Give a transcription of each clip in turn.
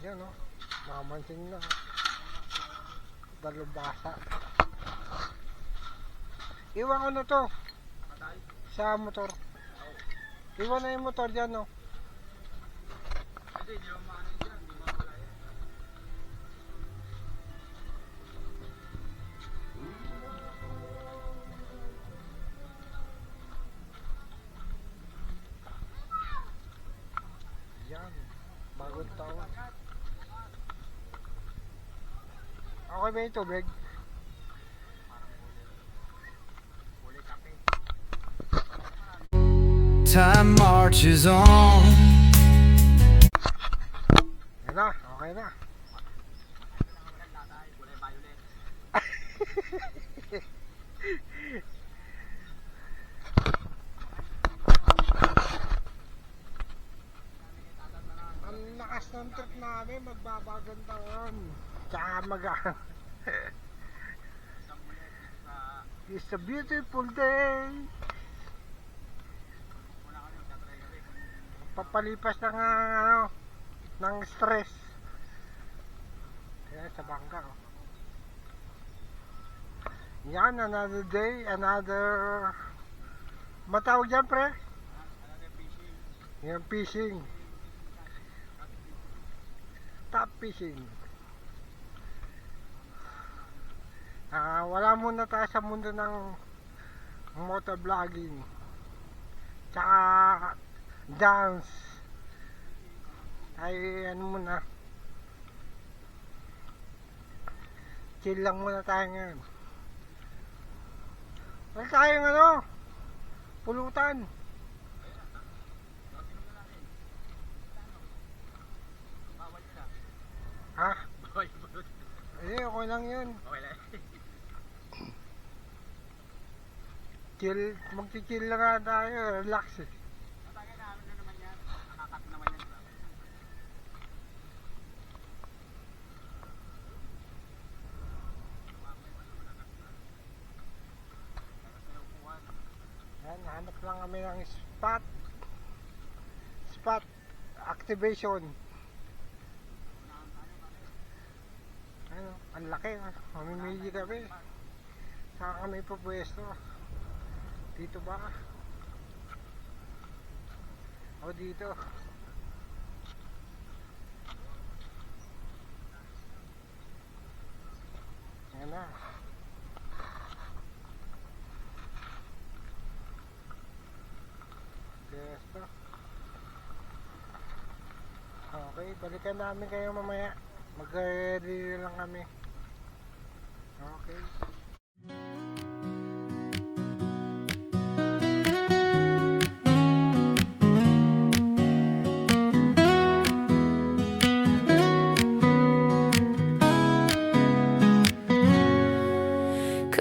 Yan o, mamansing na. Dalubasa. Iwan ko na to sa motor. Iwan na yung motor dyan o. Hindi, di mo maano dyan, di mo mawala yan. Yan, bagong taon. Okay ba yung tubig? Kulay kape. Time marches on. Yan na, okay na. Kulay violet. Ang lakas ng trip namin, magbabagong taon. Tsaka It's a beautiful day. Papalipas ng ng stress. Kaya sa bangka oh. Yan, another day, another matawag dyan pre? Yan, fishing. Top fishing. Wala muna tayo sa mundo ng motovlogging tsaka dance ay ano muna, chill lang muna tayo ngayon. Wala tayong pulutan. Ha? Okay lang yun. Okay lang. Chill, magchichill lang nga tayo, relax eh. Natagay namin na naman yan. Nakakat naman yan. Yan, hanap lang kami ng spot activation. Ano, ang laki, mamimili kami. Saan kami pupwesto? Dito ba? O dito? Yan na. Pwesto. Okay, balikan namin kayo mamaya. Mag-ready lang kami. Okay.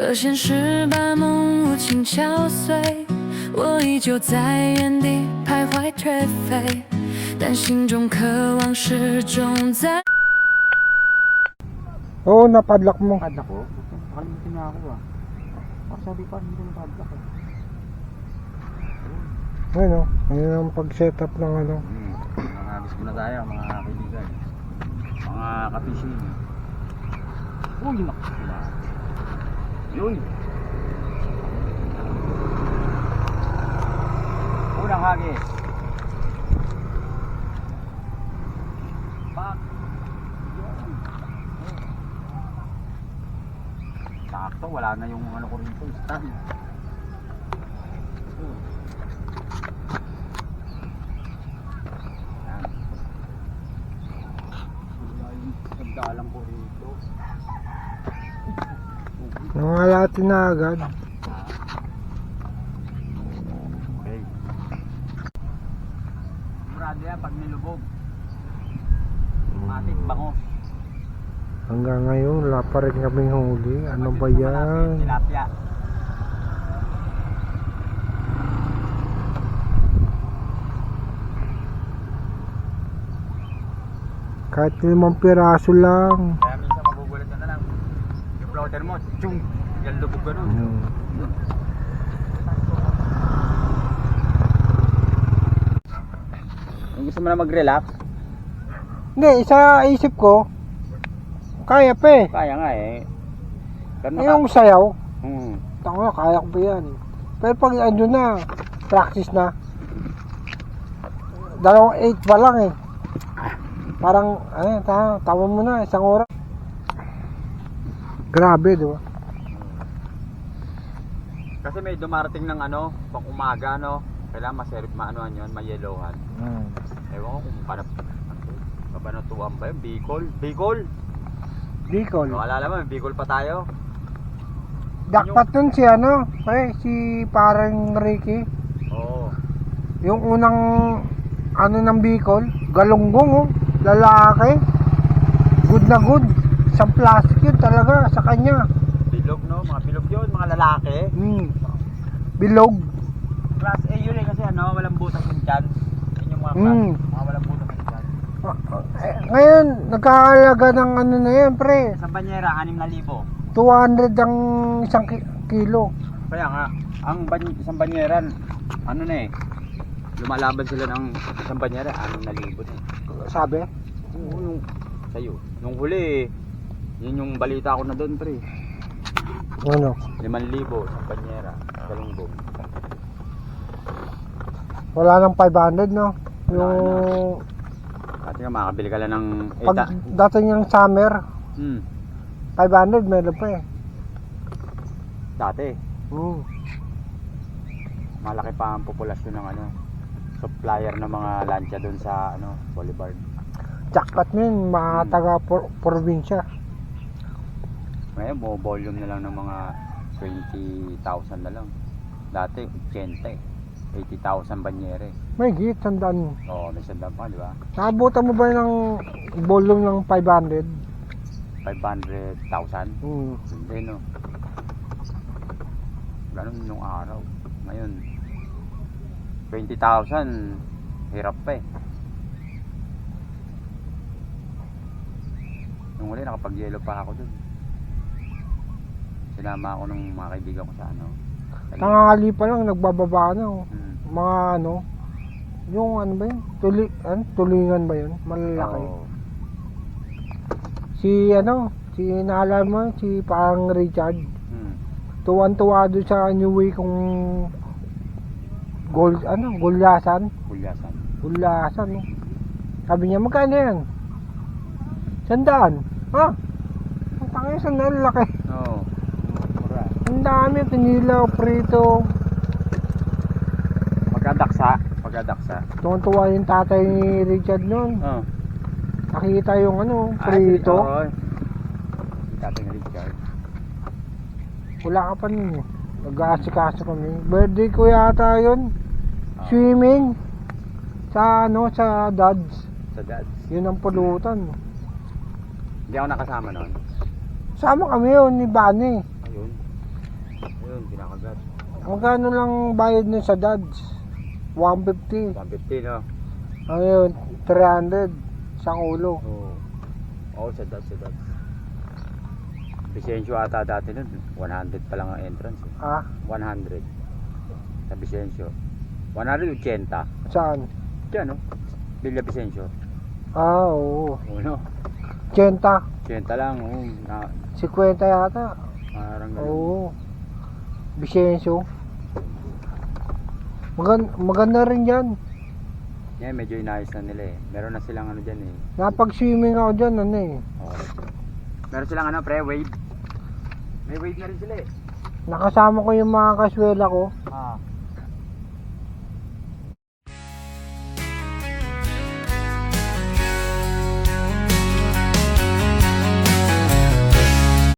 可现实把梦无情敲碎，我依旧在原地徘徊颓废，但心中渴望始终在。 Oo, napadlock mo. Padlock ko? Nakalimutin na ako ah. Sabi pa, hindi ko na padlock eh. Ano, ayun ang pag-setup ng Mga ko na tayo, mga kaibigan. Mga kapising. Uy, nakakula. Yun. Unang hagis. Pak. Sakto, wala na yung ko rito, stand. Nagdalang ko rito. Nangalatin na agad. Okay. Murado yan pag nilubog. Matik bangos. Hanggang ngayon, wala pa rin kaming huli. Ano ba yan? Tilapia. Kahit 5 piraso lang. Kaya minsan magugulat ka na lang. Yung floater mo, tsyung, yan lubog ka nun. Kung gusto mo na mag-relax, Hindi, sa isip ko, kaya pa eh. Kaya nga eh. Pero Yung sayaw, Hmm. tango, kaya ko pa yan. Pero pag ano na, practice na, 2.8 pa lang eh. Parang, tawa mo na, 1 oras. Grabe, di ba? Kasi may dumarating ng ano, pang umaga no. Kailangan maserip maanohan yun, mayellowan. Ewan ko kung papanatuan ba yun? Bicol? Bicol. No, alala mo, may Bicol pa tayo. Jackpot nun si ano, si parang Ricky. Oo. Yung unang ano ng Bicol, galunggong oh, lalaki. Good na good. Isang plastic yun talaga sa kanya. Bilog no, mga bilog yun, mga lalaki. Bilog. Class A yun eh kasi ano, walang butas yung dyan. Yun yung mga class, mga walang butas yung dyan. Ngayon, nagkakalaga ng ano na yan, pre. Sa banyera, 6,000. 200 ang isang kilo. Kaya nga, ang isang banyeran, ano na eh, lumalaban sila ng isang banyera, 6,000 na eh. Sabi? Oo, yung sa'yo. Nung huli, yun yung balita ko na doon, pre. Ano? 5,000 isang banyera, galunggong. Wala nang 500, no? Yung... Dati nga, makakabili ka lang ng... Pag dating yung summer, 500 meron pa eh. Dati, Mm. malaki pa ang populasyon ng ano, supplier ng mga lancha doon sa ano, Boulevard. Jackpot mo yun, mga taga-probinsya. Ngayon, mo volume na lang ng mga 20,000 na lang. Dati, 80 eh. 80,000 banyere. May git, sandaan. Oo, may sandaan pa, di ba? Nakabutan mo ba ng volume ng 500? 500,000? Mm. Hindi, no? Ganun nung araw. Ngayon, 20,000, hirap pa eh. Nung huli, nakapag-yelo pa ako dun. Sinama ako ng mga kaibigan ko sa ano. Tangangali pa lang, nagbababa na. Oh. Hmm. Mga ano, yung ano ba yun? Tulingan ba yun? Malalaki. Oo. Si ano, si naalala mo, si parang Richard. Hmm. Tuwan-tuwa doon sa New Way kung gulyasan. Kulyasan. Gulyasan, no? Sabi niya, magkano yan? 100. Ha? Ang tangin, 100, laki. Oo. Mura. Ang dami, pinilaw, prito. Pagkadaksa. Tuwan-tuwa yung tatay ni Richard noon. Oo. Nakita yung ano, prito. Oo. Dating Richard. Wala ka pa nun eh. Nag-aasikaso kami. Birthday ko yata yun. Swimming. Sa ano, sa Dads. Sa dads. Yun ang pulutan. Hindi ako nakasama noon. Sama kami yun ni Bani. Ayun. Ayun, pinakagat. Magkano lang bayad nun sa Dads? 150. 150, no? Ngayon, 300. Isang ulo. Oo. Oo, sa dads. Bisensyo ata dati nun. 100 pa lang ang entrance. Eh. Ah, 100. Sa Bisensyo. 180. saan? Diyan, no? Villa Bisensyo. Ah, oo. Uno. 80. 80 lang. Oo. 50 yata. Parang ganun. Oo. Bisensyo. Maganda rin yan. Yeah, medyo inayos na nila eh. Meron na silang ano dyan eh. Napag-swimming ako dyan, ano eh. Okay. Meron silang ano, pre-wave. May wave na rin sila eh. Nakasama ko yung mga kaswela ko.